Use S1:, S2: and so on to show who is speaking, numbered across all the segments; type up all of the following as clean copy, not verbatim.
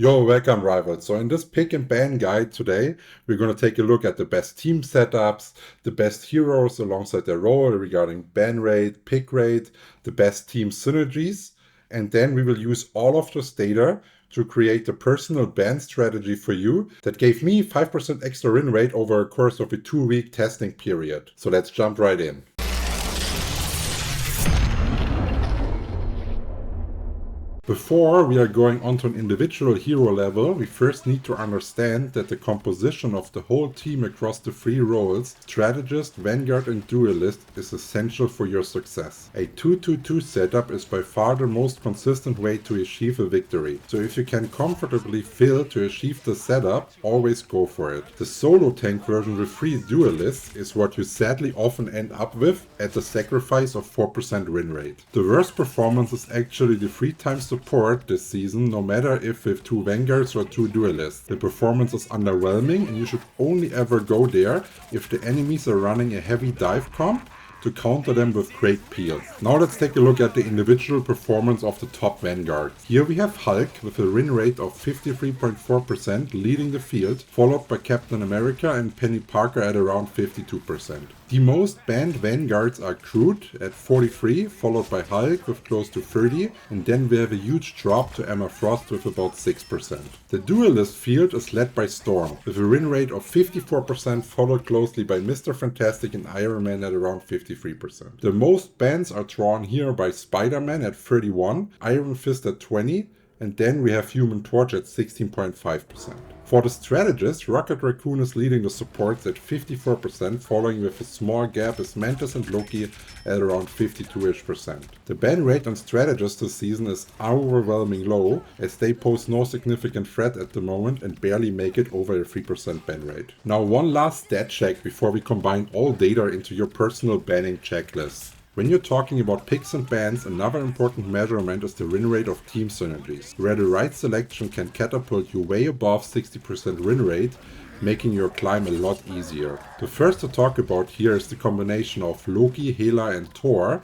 S1: Yo, welcome rivals. So in this pick and ban guide today, we're going to take a look at the best team setups, the best heroes alongside their role regarding ban rate, pick rate, the best team synergies, and then we will use all of this data to create a personal ban strategy for you that gave me 5% extra win rate over a course of a 2-week testing period. So let's jump right in. Before we are going on to an individual hero level, we first need to understand that the composition of the whole team across the 3 roles, Strategist, Vanguard and Duelist, is essential for your success. A 2-2-2 setup is by far the most consistent way to achieve a victory. So if you can comfortably fail to achieve the setup, always go for it. The solo tank version with 3 Duelists is what you sadly often end up with at the sacrifice of 4% win rate. The worst performance is actually the 3 times support this season, no matter if with 2 Vanguards or 2 Duelists. The performance is underwhelming and you should only ever go there if the enemies are running a heavy dive comp to counter them with great peel. Now let's take a look at the individual performance of the top Vanguard. Here we have Hulk with a win rate of 53.4% leading the field, followed by Captain America and Penny Parker at around 52%. The most banned Vanguards are Groot at 43, followed by Hulk with close to 30, and then we have a huge drop to Emma Frost with about 6%. The Duelist field is led by Storm, with a win rate of 54%, followed closely by Mr. Fantastic and Iron Man at around 53%. The most bans are drawn here by Spider-Man at 31, Iron Fist at 20, and then we have Human Torch at 16.5%. For the Strategist, Rocket Raccoon is leading the supports at 54%, following with a small gap is Mantis and Loki at around 52-ish%. The ban rate on Strategist this season is overwhelming low, as they pose no significant threat at the moment and barely make it over a 3% ban rate. Now one last stat check before we combine all data into your personal banning checklist. When you're talking about picks and bans, another important measurement is the win rate of team synergies, where the right selection can catapult you way above 60% win rate, making your climb a lot easier. The first to talk about here is the combination of Loki, Hela and Thor.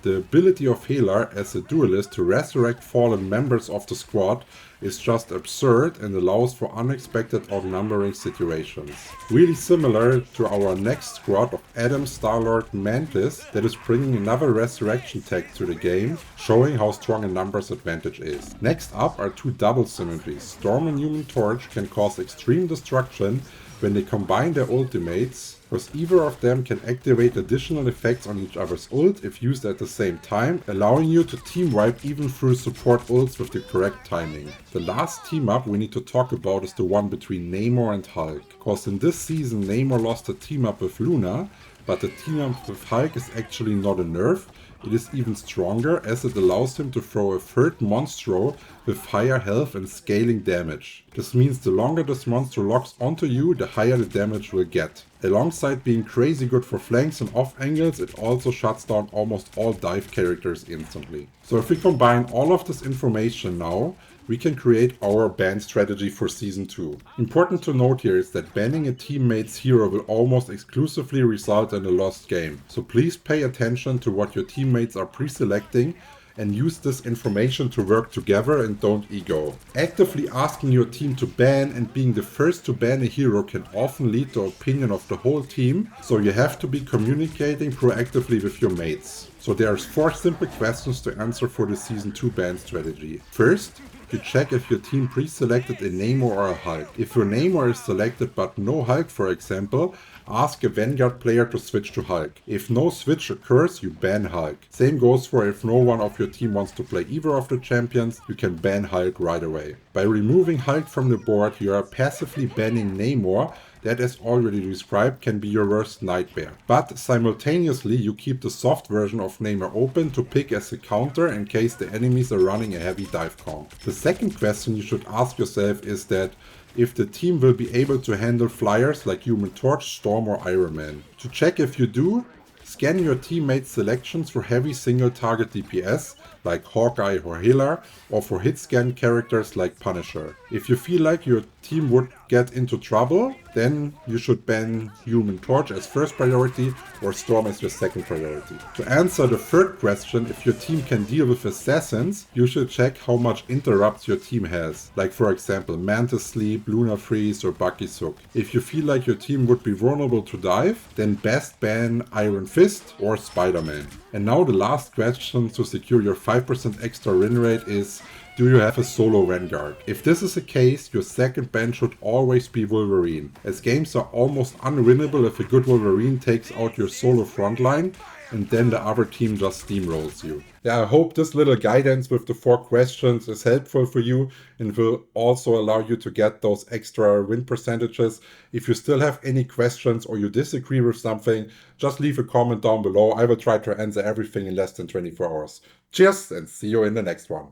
S1: The ability of Hela as a duelist to resurrect fallen members of the squad is just absurd and allows for unexpected outnumbering situations. Really similar to our next squad of Adam, Star-Lord, Mantis that is bringing another resurrection tech to the game, showing how strong a numbers advantage is. Next up are 2 double synergies. Storm and Human Torch can cause extreme destruction when they combine their ultimates, because either of them can activate additional effects on each other's ult if used at the same time, allowing you to team wipe even through support ults with the correct timing. The last team up we need to talk about is the one between Namor and Hulk, because in this season Namor lost a team up with Luna, but the team up with Hulk is actually not a nerf. It is even stronger as it allows him to throw a third monstro with higher health and scaling damage. This means the longer this monster locks onto you, the higher the damage will get. Alongside being crazy good for flanks and off angles, it also shuts down almost all dive characters instantly. So if we combine all of this information now, we can create our ban strategy for Season 2. Important to note here is that banning a teammate's hero will almost exclusively result in a lost game. So please pay attention to what your teammates are pre-selecting and use this information to work together and don't ego. Actively asking your team to ban and being the first to ban a hero can often lead to opinion of the whole team, so you have to be communicating proactively with your mates. So there's 4 simple questions to answer for the Season 2 ban strategy. First, you check if your team pre-selected a Namor or a Hulk. If your Namor is selected but no Hulk, for example, ask a Vanguard player to switch to Hulk. If no switch occurs, you ban Hulk. Same goes for if no one of your team wants to play either of the champions, you can ban Hulk right away. By removing Hulk from the board, you are passively banning Namor, that as already described can be your worst nightmare. But simultaneously you keep the soft version of Namor open to pick as a counter in case the enemies are running a heavy dive comp. The second question you should ask yourself is that if the team will be able to handle flyers like Human Torch, Storm or Iron Man. To check if you do, scan your teammates' selections for heavy single target DPS, like Hawkeye or Hela, or for hit scan characters like Punisher. If you feel like your team would get into trouble, then you should ban Human Torch as first priority or Storm as your second priority. To answer the third question, if your team can deal with assassins, you should check how much interrupts your team has, like for example Mantis Sleep, Lunar Freeze or Bucky's Hook. If you feel like your team would be vulnerable to dive, then best ban Iron Fist or Spider-Man. And now the last question to secure your 5% extra win rate is, do you have a solo Vanguard? If this is the case, your second ban should always be Wolverine, as games are almost unwinnable if a good Wolverine takes out your solo frontline and then the other team just steamrolls you. Yeah, I hope this little guidance with the 4 questions is helpful for you and will also allow you to get those extra win percentages. If you still have any questions or you disagree with something, just leave a comment down below. I will try to answer everything in less than 24 hours. Cheers and see you in the next one.